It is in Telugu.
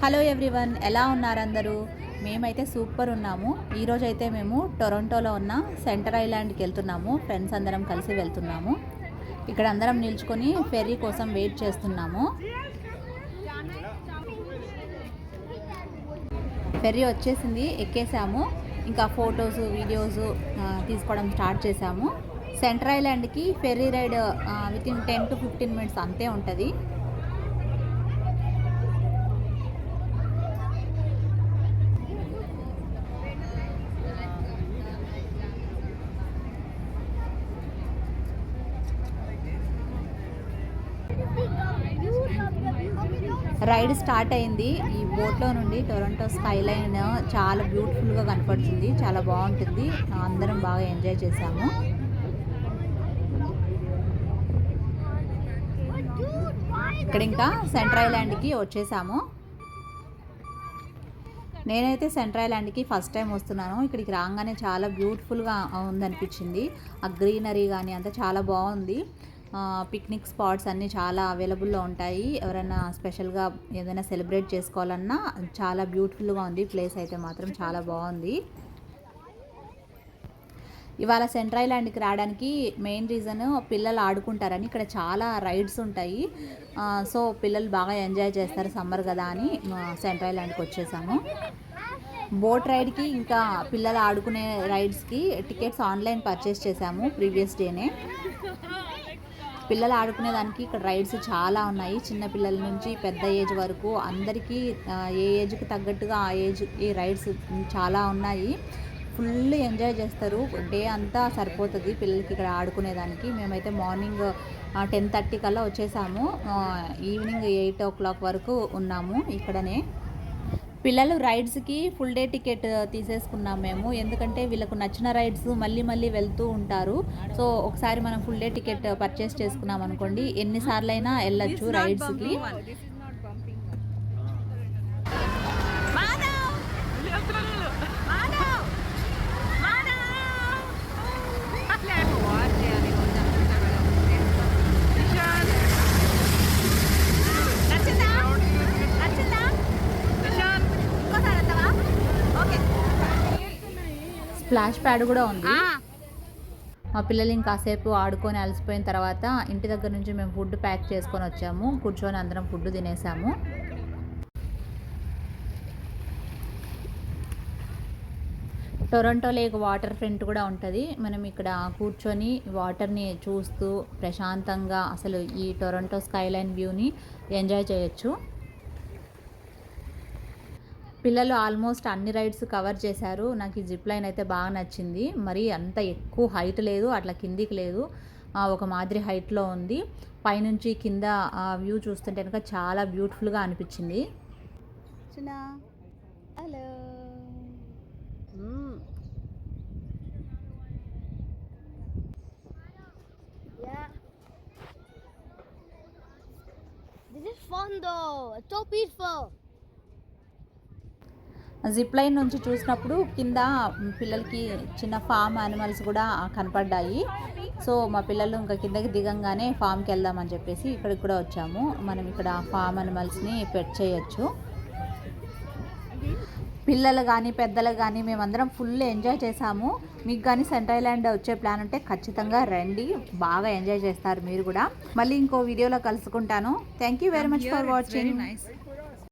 హలో ఎవ్రీవన్, ఎలా ఉన్నారు అందరూ? మేమైతే సూపర్ ఉన్నాము. ఈరోజు అయితే మేము టొరంటోలో ఉన్న సెంటర్ ఐలాండ్కి వెళ్తున్నాము. ఫ్రెండ్స్ అందరం కలిసి వెళ్తున్నాము. ఇక్కడ అందరం నిల్చుకొని ఫెర్రీ కోసం వెయిట్ చేస్తున్నాము. ఫెర్రీ వచ్చేసింది, ఎక్కేసాము. ఇంకా ఫొటోస్ వీడియోస్ తీసుకోవడం స్టార్ట్ చేసాము. సెంటర్ ఐలాండ్కి ferry ride within 10 to 15 minutes అంతే ఉంటుంది. రైడ్ స్టార్ట్ అయింది. ఈ బోట్లో నుండి టొరంటో స్కైలైన్ చాలా బ్యూటిఫుల్గా కనపడుతుంది, చాలా బాగుంటుంది. అందరం బాగా ఎంజాయ్ చేసాము. ఇక్కడ ఇంకా సెంటర్ ఐలాండ్కి వచ్చేసాము. నేనైతే సెంటర్ ఐలాండ్కి ఫస్ట్ టైం వస్తున్నాను. ఇక్కడికి రాగానే చాలా బ్యూటిఫుల్గా ఉందనిపించింది. ఆ గ్రీనరీ కానీ అంతా చాలా బాగుంది. పిక్నిక్ స్పాట్స్ అన్నీ చాలా అవైలబుల్లో ఉంటాయి. ఎవరైనా స్పెషల్గా ఏదైనా సెలబ్రేట్ చేసుకోవాలన్నా చాలా బ్యూటిఫుల్గా ఉంది. ప్లేస్ అయితే మాత్రం చాలా బాగుంది. ఇవాళ సెంటర్ ఐలాండ్కి రావడానికి మెయిన్ రీజన్ పిల్లలు ఆడుకుంటారని. ఇక్కడ చాలా రైడ్స్ ఉంటాయి. సో పిల్లలు బాగా ఎంజాయ్ చేస్తారు, సమ్మర్ కదా అని సెంటర్ ఐలాండ్కి వచ్చేసాము. బోట్ రైడ్కి ఇంకా పిల్లలు ఆడుకునే రైడ్స్కి టికెట్స్ ఆన్లైన్ పర్చేస్ చేసాము ప్రీవియస్ డేనే. పిల్లలు ఆడుకునేదానికి ఇక్కడ రైడ్స్ చాలా ఉన్నాయి. చిన్న పిల్లల నుంచి పెద్ద ఏజ్ వరకు అందరికీ ఏ ఏజ్కి తగ్గట్టుగా ఆ ఏజ్ ఈ రైడ్స్ చాలా ఉన్నాయి. ఫుల్ ఎంజాయ్ చేస్తారు. డే అంతా సరిపోతుంది పిల్లలకి ఇక్కడ ఆడుకునేదానికి. మేమైతే మార్నింగ్ 10:30 కల్లా వచ్చేసాము. ఈవినింగ్ 8 o'clock వరకు ఉన్నాము ఇక్కడనే. పిల్లలు రైడ్స్కి ఫుల్ డే టికెట్ తీసేసుకున్నాం మేము. ఎందుకంటే వీళ్ళకు నచ్చిన రైడ్స్ మళ్ళీ మళ్ళీ వెళ్తూ ఉంటారు. సో ఒకసారి మనం ఫుల్ డే టికెట్ పర్చేస్ చేసుకున్నాం అనుకోండి, ఎన్నిసార్లైనా వెళ్ళొచ్చు రైడ్స్కి. స్ప్లాష్ ప్యాడ్ కూడా ఉంది. మా పిల్లలు ఇంకాసేపు ఆడుకొని అలసిపోయిన తర్వాత ఇంటి దగ్గర నుంచి మేము ఫుడ్ ప్యాక్ చేసుకొని వచ్చాము. కూర్చొని అందరం ఫుడ్ తినేసాము. టొరంటో లేక్ వాటర్ ఫ్రంట్ కూడా ఉంటుంది. మనం ఇక్కడ కూర్చొని వాటర్ని చూస్తూ ప్రశాంతంగా అసలు ఈ టొరంటో స్కైలైన్ వ్యూని ఎంజాయ్ చేయొచ్చు. పిల్లలు ఆల్మోస్ట్ అన్ని రైడ్స్ కవర్ చేశారు. నాకు ఈ జిప్ లైన్ అయితే బాగా నచ్చింది. మరి అంత ఎక్కువ హైట్ లేదు, అట్లా కిందికి లేదు, ఒక మాదిరి హైట్లో ఉంది. పైనుంచి కింద వ్యూ చూస్తుంటే కనుక చాలా బ్యూటిఫుల్గా అనిపించింది. Hello, This is fun though. It's so peaceful. Zip line నుంచి చూసినప్పుడు కింద పిల్లలకి చిన్న ఫామ్ యానిమల్స్ కూడా కనపడ్డాయి. సో మా పిల్లలు ఇంకా కిందకి దిగంగానే ఫామ్కి వెళ్దామని చెప్పేసి ఇక్కడికి కూడా వచ్చాము. మనం ఇక్కడ ఫామ్ యానిమల్స్ని పెట్ చేయొచ్చు. పిల్లలు కానీ పెద్దలు కానీ మేమందరం ఫుల్ ఎంజాయ్ చేసాము. మీకు కానీ సెంటర్ ఐలాండ్ వచ్చే ప్లాన్ ఉంటే ఖచ్చితంగా రండి, బాగా ఎంజాయ్ చేస్తారు మీరు కూడా. మళ్ళీ ఇంకో వీడియోలో కలుసుకుంటాను. Thank you very much for watching.